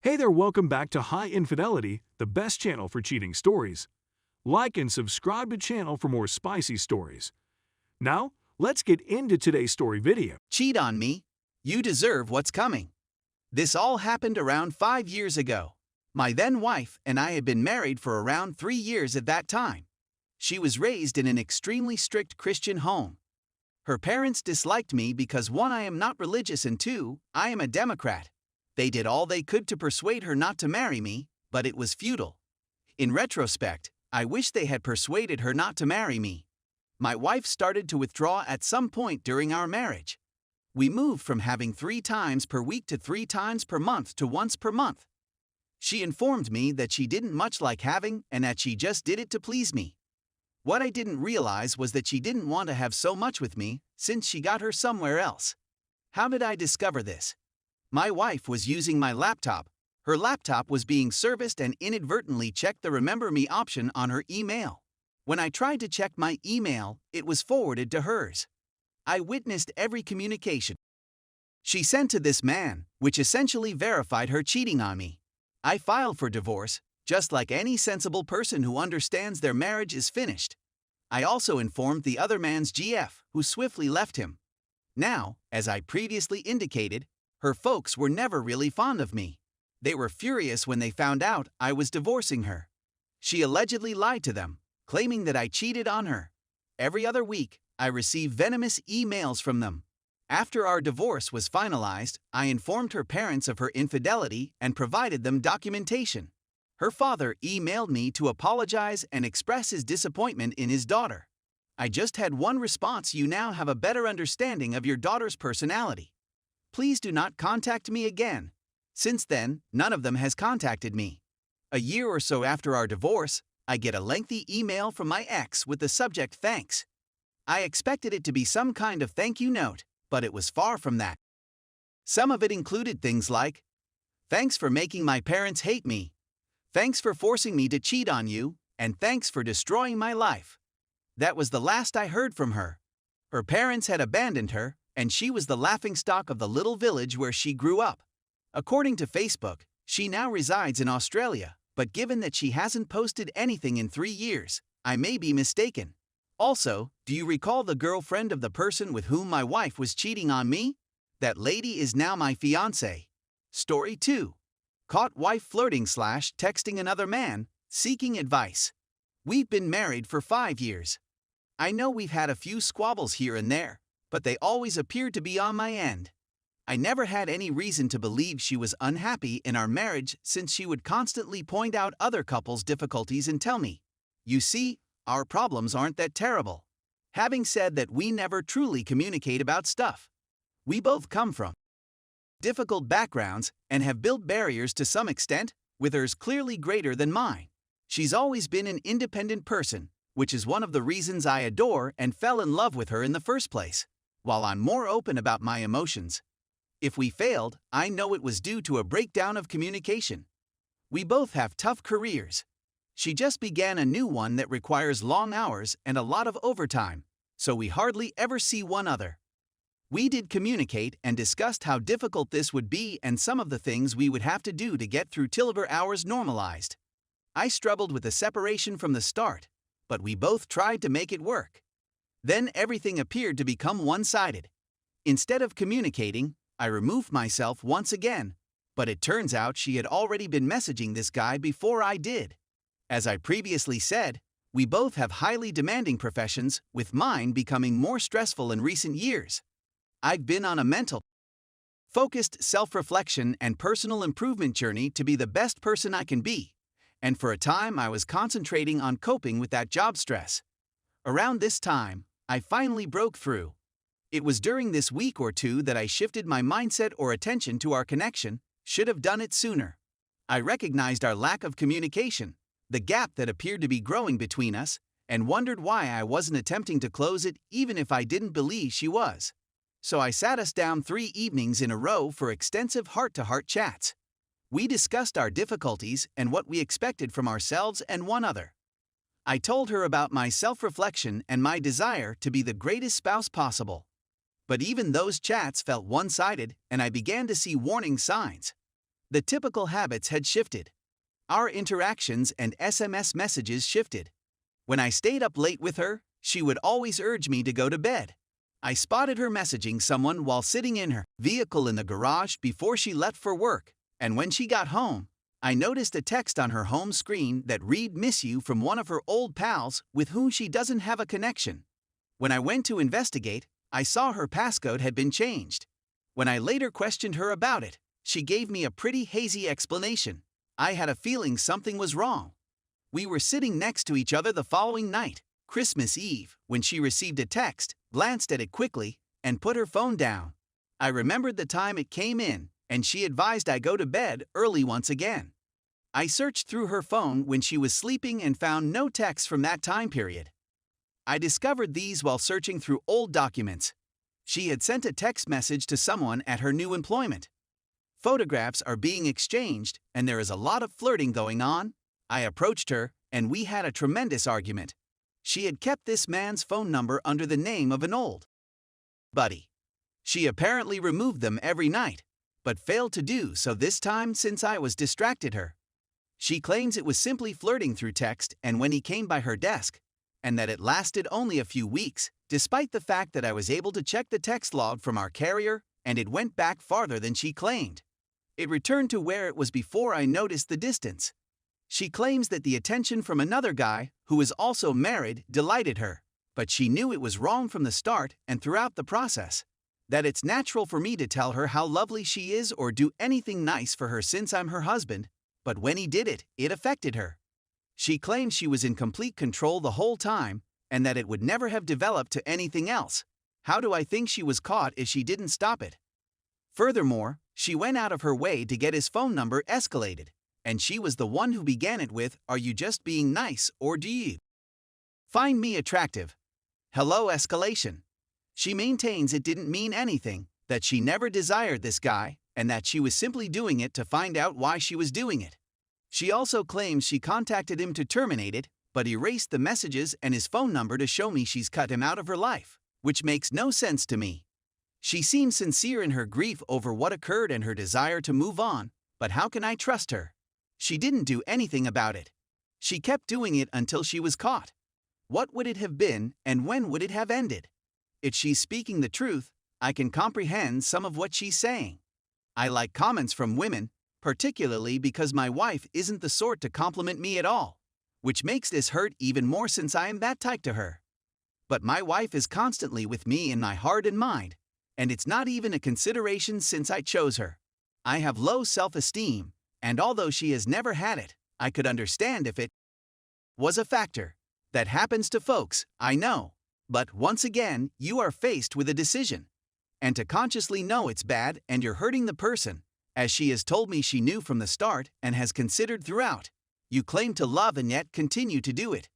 Hey there, welcome back to High Infidelity, the best channel for cheating stories. Like and subscribe to channel for more spicy stories. Now, let's get into today's story video. Cheat on me? You deserve what's coming. This all happened around 5 years ago. My then wife and I had been married for around 3 years at that time. She was raised in an extremely strict Christian home. Her parents disliked me because 1, I am not religious, and 2, I am a Democrat. They did all they could to persuade her not to marry me, but it was futile. In retrospect, I wish they had persuaded her not to marry me. My wife started to withdraw at some point during our marriage. We moved from having 3 times per week to 3 times per month to once per month. She informed me that she didn't much like having and that she just did it to please me. What I didn't realize was that she didn't want to have so much with me since she got her somewhere else. How did I discover this? My wife was using my laptop. Her laptop was being serviced and inadvertently checked the Remember Me option on her email. When I tried to check my email, it was forwarded to hers. I witnessed every communication she sent to this man, which essentially verified her cheating on me. I filed for divorce, just like any sensible person who understands their marriage is finished. I also informed the other man's GF, who swiftly left him. Now, as I previously indicated, her folks were never really fond of me. They were furious when they found out I was divorcing her. She allegedly lied to them, claiming that I cheated on her. Every other week, I received venomous emails from them. After our divorce was finalized, I informed her parents of her infidelity and provided them documentation. Her father emailed me to apologize and express his disappointment in his daughter. I just had one response: you now have a better understanding of your daughter's personality. Please do not contact me again. Since then, none of them has contacted me. A year or so after our divorce, I get a lengthy email from my ex with the subject "Thanks." I expected it to be some kind of thank you note, but it was far from that. Some of it included things like, "Thanks for making my parents hate me. Thanks for forcing me to cheat on you, and thanks for destroying my life." That was the last I heard from her. Her parents had abandoned her, and she was the laughingstock of the little village where she grew up. According to Facebook, she now resides in Australia, but given that she hasn't posted anything in 3 years, I may be mistaken. Also, do you recall the girlfriend of the person with whom my wife was cheating on me? That lady is now my fiancé. Story 2. Caught wife flirting/texting another man, seeking advice. We've been married for 5 years. I know we've had a few squabbles here and there, but they always appeared to be on my end. I never had any reason to believe she was unhappy in our marriage, since she would constantly point out other couples' difficulties and tell me, "You see, our problems aren't that terrible." Having said that, we never truly communicate about stuff. We both come from difficult backgrounds and have built barriers to some extent, with hers clearly greater than mine. She's always been an independent person, which is one of the reasons I adore and fell in love with her in the first place. While I'm more open about my emotions, if we failed, I know it was due to a breakdown of communication. We both have tough careers. She just began a new one that requires long hours and a lot of overtime, so we hardly ever see one another. We did communicate and discussed how difficult this would be and some of the things we would have to do to get through till our hours normalized. I struggled with the separation from the start, but we both tried to make it work. Then everything appeared to become one-sided. Instead of communicating, I removed myself once again, but it turns out she had already been messaging this guy before I did. As I previously said, we both have highly demanding professions, with mine becoming more stressful in recent years. I've been on a mental, focused self-reflection and personal improvement journey to be the best person I can be, and for a time I was concentrating on coping with that job stress. Around this time, I finally broke through. It was during this week or two that I shifted my mindset or attention to our connection. Should have done it sooner. I recognized our lack of communication, the gap that appeared to be growing between us, and wondered why I wasn't attempting to close it even if I didn't believe she was. So I sat us down 3 evenings in a row for extensive heart-to-heart chats. We discussed our difficulties and what we expected from ourselves and one another. I told her about my self-reflection and my desire to be the greatest spouse possible. But even those chats felt one-sided, and I began to see warning signs. The typical habits had shifted. Our interactions and SMS messages shifted. When I stayed up late with her, she would always urge me to go to bed. I spotted her messaging someone while sitting in her vehicle in the garage before she left for work, and when she got home, I noticed a text on her home screen that read "Miss you" from one of her old pals with whom she doesn't have a connection. When I went to investigate, I saw her passcode had been changed. When I later questioned her about it, she gave me a pretty hazy explanation. I had a feeling something was wrong. We were sitting next to each other the following night, Christmas Eve, when she received a text, glanced at it quickly, and put her phone down. I remembered the time it came in, and she advised I go to bed early once again. I searched through her phone when she was sleeping and found no texts from that time period. I discovered these while searching through old documents. She had sent a text message to someone at her new employment. Photographs are being exchanged, and there is a lot of flirting going on. I approached her, and we had a tremendous argument. She had kept this man's phone number under the name of an old buddy. She apparently removed them every night, but failed to do so this time since I was distracted her. She claims it was simply flirting through text and when he came by her desk, and that it lasted only a few weeks, despite the fact that I was able to check the text log from our carrier, and it went back farther than she claimed. It returned to where it was before I noticed the distance. She claims that the attention from another guy, who was also married, delighted her, but she knew it was wrong from the start and throughout the process. That it's natural for me to tell her how lovely she is or do anything nice for her since I'm her husband, but when he did it, it affected her. She claims she was in complete control the whole time, and that it would never have developed to anything else. How do I think she was caught if she didn't stop it? Furthermore, she went out of her way to get his phone number escalated, and she was the one who began it with, "Are you just being nice, or do you find me attractive?" Hello, escalation. She maintains it didn't mean anything, that she never desired this guy, and that she was simply doing it to find out why she was doing it. She also claims she contacted him to terminate it, but erased the messages and his phone number to show me she's cut him out of her life, which makes no sense to me. She seems sincere in her grief over what occurred and her desire to move on, but how can I trust her? She didn't do anything about it. She kept doing it until she was caught. What would it have been, and when would it have ended? If she's speaking the truth, I can comprehend some of what she's saying. I like comments from women, particularly because my wife isn't the sort to compliment me at all, which makes this hurt even more since I am that type to her. But my wife is constantly with me in my heart and mind, and it's not even a consideration since I chose her. I have low self-esteem, and although she has never had it, I could understand if it was a factor. That happens to folks, I know. But once again, you are faced with a decision. And to consciously know it's bad and you're hurting the person, as she has told me she knew from the start and has considered throughout, you claim to love and yet continue to do it.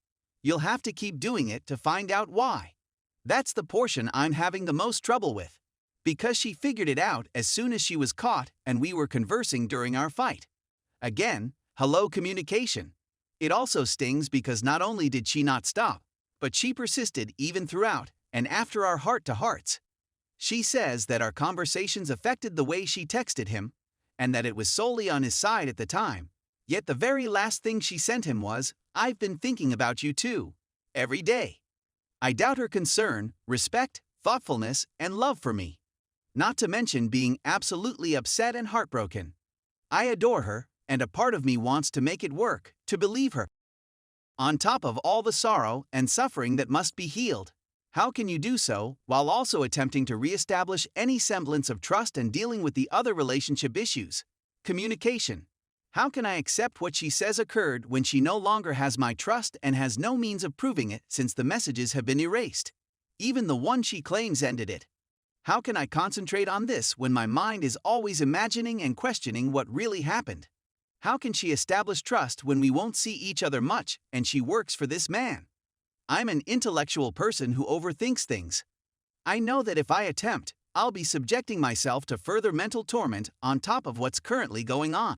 You'll have to keep doing it to find out why. That's the portion I'm having the most trouble with. Because she figured it out as soon as she was caught and we were conversing during our fight. Again, hello communication. It also stings because not only did she not stop, but she persisted even throughout and after our heart-to-hearts. She says that our conversations affected the way she texted him, and that it was solely on his side at the time. Yet the very last thing she sent him was, "I've been thinking about you too. Every day." I doubt her concern, respect, thoughtfulness, and love for me. Not to mention being absolutely upset and heartbroken. I adore her, and a part of me wants to make it work, to believe her. On top of all the sorrow and suffering that must be healed, how can you do so while also attempting to reestablish any semblance of trust and dealing with the other relationship issues? Communication. How can I accept what she says occurred when she no longer has my trust and has no means of proving it since the messages have been erased? Even the one she claims ended it. How can I concentrate on this when my mind is always imagining and questioning what really happened? How can she establish trust when we won't see each other much and she works for this man? I'm an intellectual person who overthinks things. I know that if I attempt, I'll be subjecting myself to further mental torment on top of what's currently going on.